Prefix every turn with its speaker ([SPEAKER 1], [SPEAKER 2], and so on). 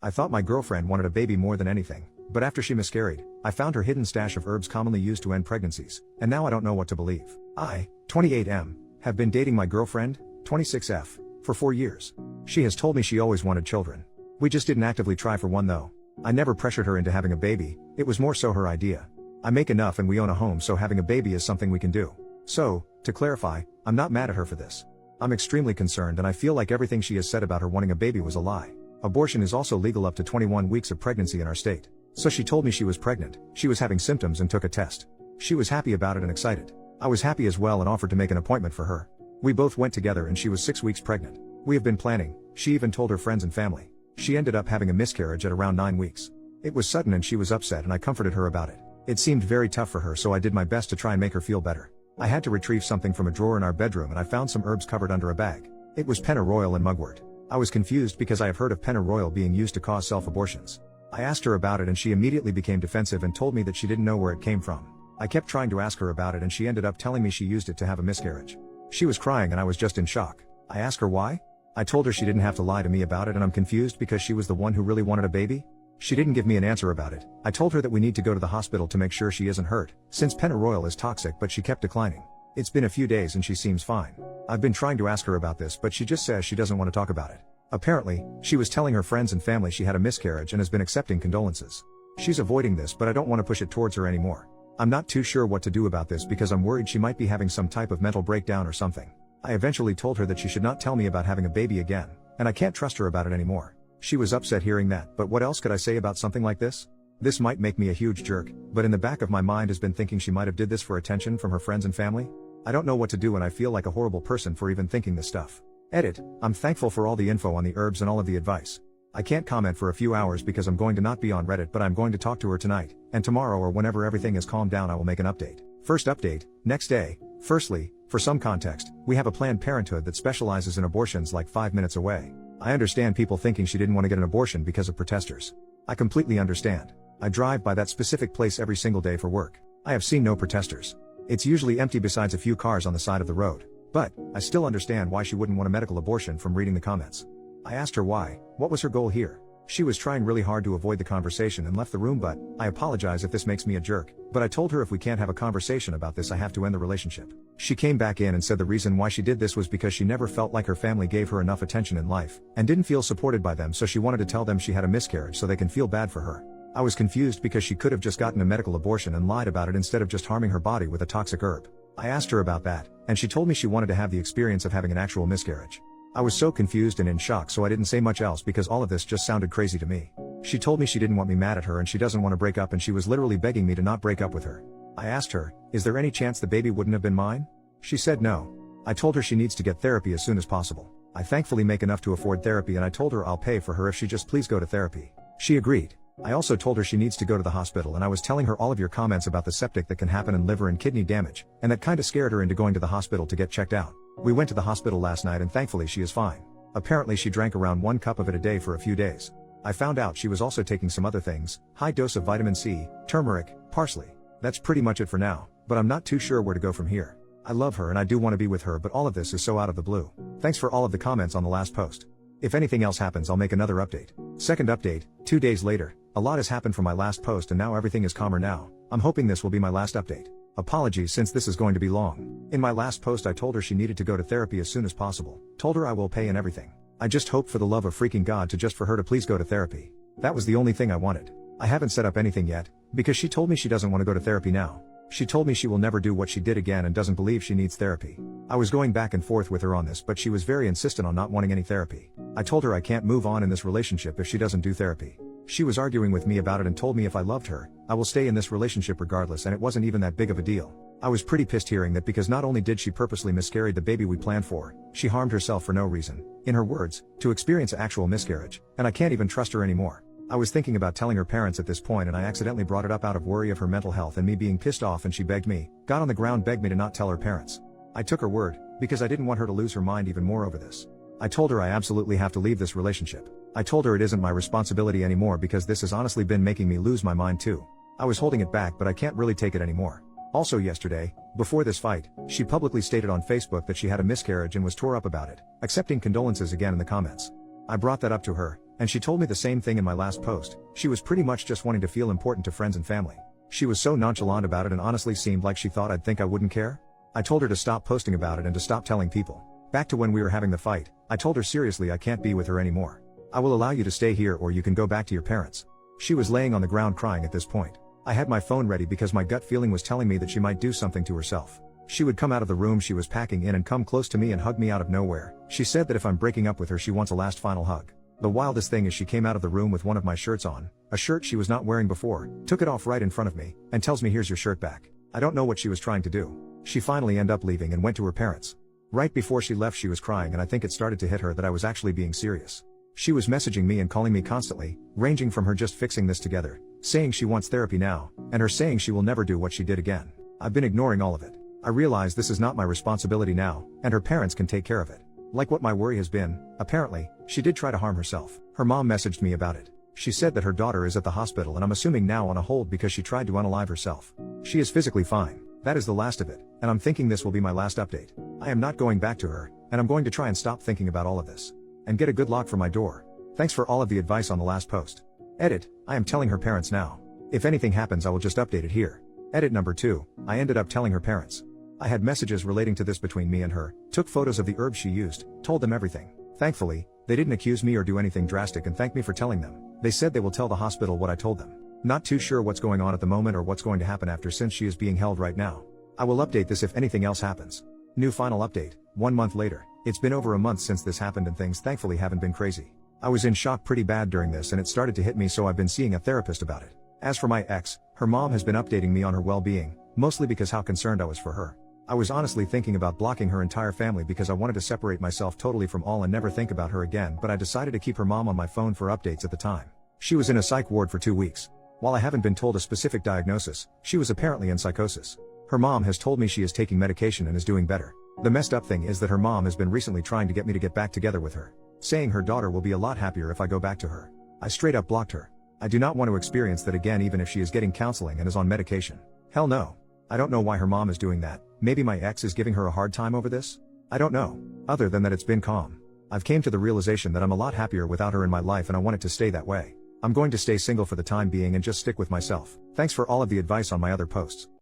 [SPEAKER 1] I thought my girlfriend wanted a baby more than anything, but after she miscarried, I found her hidden stash of herbs commonly used to end pregnancies, and now I don't know what to believe. I, 28M, have been dating my girlfriend, 26F, for 4 years. She has told me she always wanted children. We just didn't actively try for one though. I never pressured her into having a baby, it was more so her idea. I make enough and we own a home, so having a baby is something we can do. So, to clarify, I'm not mad at her for this. I'm extremely concerned and I feel like everything she has said about her wanting a baby was a lie. Abortion is also legal up to 21 weeks of pregnancy in our state. So she told me she was pregnant, she was having symptoms and took a test. She was happy about it and excited. I was happy as well and offered to make an appointment for her. We both went together and she was 6 weeks pregnant. We have been planning, she even told her friends and family. She ended up having a miscarriage at around 9 weeks. It was sudden and she was upset and I comforted her about it. It seemed very tough for her, so I did my best to try and make her feel better. I had to retrieve something from a drawer in our bedroom and I found some herbs covered under a bag. It was pennyroyal and mugwort. I was confused because I have heard of pennyroyal being used to cause self-abortions. I asked her about it and she immediately became defensive and told me that she didn't know where it came from. I kept trying to ask her about it and she ended up telling me she used it to have a miscarriage. She was crying and I was just in shock. I asked her why? I told her she didn't have to lie to me about it and I'm confused because she was the one who really wanted a baby? She didn't give me an answer about it. I told her that we need to go to the hospital to make sure she isn't hurt, since pennyroyal is toxic, but she kept declining. It's been a few days and she seems fine. I've been trying to ask her about this but she just says she doesn't want to talk about it. Apparently, she was telling her friends and family she had a miscarriage and has been accepting condolences. She's avoiding this but I don't want to push it towards her anymore. I'm not too sure what to do about this because I'm worried she might be having some type of mental breakdown or something. I eventually told her that she should not tell me about having a baby again, and I can't trust her about it anymore. She was upset hearing that, but what else could I say about something like this? This might make me a huge jerk, but in the back of my mind has been thinking she might have did this for attention from her friends and family. I don't know what to do and I feel like a horrible person for even thinking this stuff. Edit, I'm thankful for all the info on the herbs and all of the advice. I can't comment for a few hours because I'm going to not be on Reddit, but I'm going to talk to her tonight, and tomorrow or whenever everything is calmed down I will make an update. First update, next day. Firstly, for some context, we have a Planned Parenthood that specializes in abortions like 5 minutes away. I understand people thinking she didn't want to get an abortion because of protesters. I completely understand. I drive by that specific place every single day for work. I have seen no protesters. It's usually empty besides a few cars on the side of the road. But, I still understand why she wouldn't want a medical abortion from reading the comments. I asked her why, what was her goal here? She was trying really hard to avoid the conversation and left the room, but I apologize if this makes me a jerk, but I told her if we can't have a conversation about this I have to end the relationship. She came back in and said the reason why she did this was because she never felt like her family gave her enough attention in life, and didn't feel supported by them, so she wanted to tell them she had a miscarriage so they can feel bad for her. I was confused because she could have just gotten a medical abortion and lied about it instead of just harming her body with a toxic herb. I asked her about that, and she told me she wanted to have the experience of having an actual miscarriage. I was so confused and in shock, so I didn't say much else because all of this just sounded crazy to me. She told me she didn't want me mad at her and she doesn't want to break up, and she was literally begging me to not break up with her. I asked her, is there any chance the baby wouldn't have been mine? She said no. I told her she needs to get therapy as soon as possible. I thankfully make enough to afford therapy and I told her I'll pay for her if she just please go to therapy. She agreed. I also told her she needs to go to the hospital, and I was telling her all of your comments about the septic that can happen and liver and kidney damage, and that kinda scared her into going to the hospital to get checked out. We went to the hospital last night and thankfully she is fine. Apparently she drank around 1 cup of it a day for a few days. I found out she was also taking some other things, high dose of vitamin C, turmeric, parsley. That's pretty much it for now, but I'm not too sure where to go from here. I love her and I do want to be with her, but all of this is so out of the blue. Thanks for all of the comments on the last post. If anything else happens I'll make another update. Second update, 2 days later. A lot has happened from my last post and now everything is calmer now. I'm hoping this will be my last update. Apologies since this is going to be long. In my last post I told her she needed to go to therapy as soon as possible. Told her I will pay and everything. I just hope for the love of freaking God for her to please go to therapy. That was the only thing I wanted. I haven't set up anything yet, because she told me she doesn't want to go to therapy now. She told me she will never do what she did again and doesn't believe she needs therapy. I was going back and forth with her on this, but she was very insistent on not wanting any therapy. I told her I can't move on in this relationship if she doesn't do therapy. She was arguing with me about it and told me if I loved her, I will stay in this relationship regardless, and it wasn't even that big of a deal. I was pretty pissed hearing that because not only did she purposely miscarry the baby we planned for, she harmed herself for no reason, in her words, to experience actual miscarriage, and I can't even trust her anymore. I was thinking about telling her parents at this point and I accidentally brought it up out of worry of her mental health and me being pissed off, and she begged me, got on the ground, begged me to not tell her parents. I took her word, because I didn't want her to lose her mind even more over this. I told her I absolutely have to leave this relationship. I told her it isn't my responsibility anymore because this has honestly been making me lose my mind too. I was holding it back, but I can't really take it anymore. Also yesterday, before this fight, she publicly stated on Facebook that she had a miscarriage and was tore up about it, accepting condolences again in the comments. I brought that up to her, and she told me the same thing in my last post. She was pretty much just wanting to feel important to friends and family. She was so nonchalant about it and honestly seemed like she thought I'd think I wouldn't care. I told her to stop posting about it and to stop telling people. Back to when we were having the fight, I told her seriously I can't be with her anymore. I will allow you to stay here or you can go back to your parents. She was laying on the ground crying at this point. I had my phone ready because my gut feeling was telling me that she might do something to herself. She would come out of the room she was packing in and come close to me and hug me out of nowhere. She said that if I'm breaking up with her she wants a last final hug. The wildest thing is she came out of the room with one of my shirts on, a shirt she was not wearing before, took it off right in front of me, and tells me here's your shirt back. I don't know what she was trying to do. She finally ended up leaving and went to her parents. Right before she left she was crying and I think it started to hit her that I was actually being serious. She was messaging me and calling me constantly, ranging from her just fixing this together, saying she wants therapy now, and her saying she will never do what she did again. I've been ignoring all of it. I realize this is not my responsibility now, and her parents can take care of it. Like what my worry has been, apparently, she did try to harm herself. Her mom messaged me about it. She said that her daughter is at the hospital and I'm assuming now on a hold because she tried to unalive herself. She is physically fine. That is the last of it, and I'm thinking this will be my last update. I am not going back to her, and I'm going to try and stop thinking about all of this. And get a good lock for my door. Thanks for all of the advice on the last post. Edit, I am telling her parents now. If anything happens I will just update it here. Edit number 2, I ended up telling her parents. I had messages relating to this between me and her, took photos of the herbs she used, told them everything. Thankfully, they didn't accuse me or do anything drastic and thanked me for telling them. They said they will tell the hospital what I told them. Not too sure what's going on at the moment or what's going to happen after since she is being held right now. I will update this if anything else happens. New final update, 1 month later. It's been over a month since this happened and things thankfully haven't been crazy. I was in shock pretty bad during this and it started to hit me so I've been seeing a therapist about it. As for my ex, her mom has been updating me on her well-being, mostly because how concerned I was for her. I was honestly thinking about blocking her entire family because I wanted to separate myself totally from all and never think about her again, but I decided to keep her mom on my phone for updates at the time. She was in a psych ward for 2 weeks. While I haven't been told a specific diagnosis, she was apparently in psychosis. Her mom has told me she is taking medication and is doing better. The messed up thing is that her mom has been recently trying to get me to get back together with her, saying her daughter will be a lot happier if I go back to her. I straight up blocked her. I do not want to experience that again even if she is getting counseling and is on medication. Hell no. I don't know why her mom is doing that. Maybe my ex is giving her a hard time over this? I don't know. Other than that it's been calm. I've came to the realization that I'm a lot happier without her in my life and I want it to stay that way. I'm going to stay single for the time being and just stick with myself. Thanks for all of the advice on my other posts.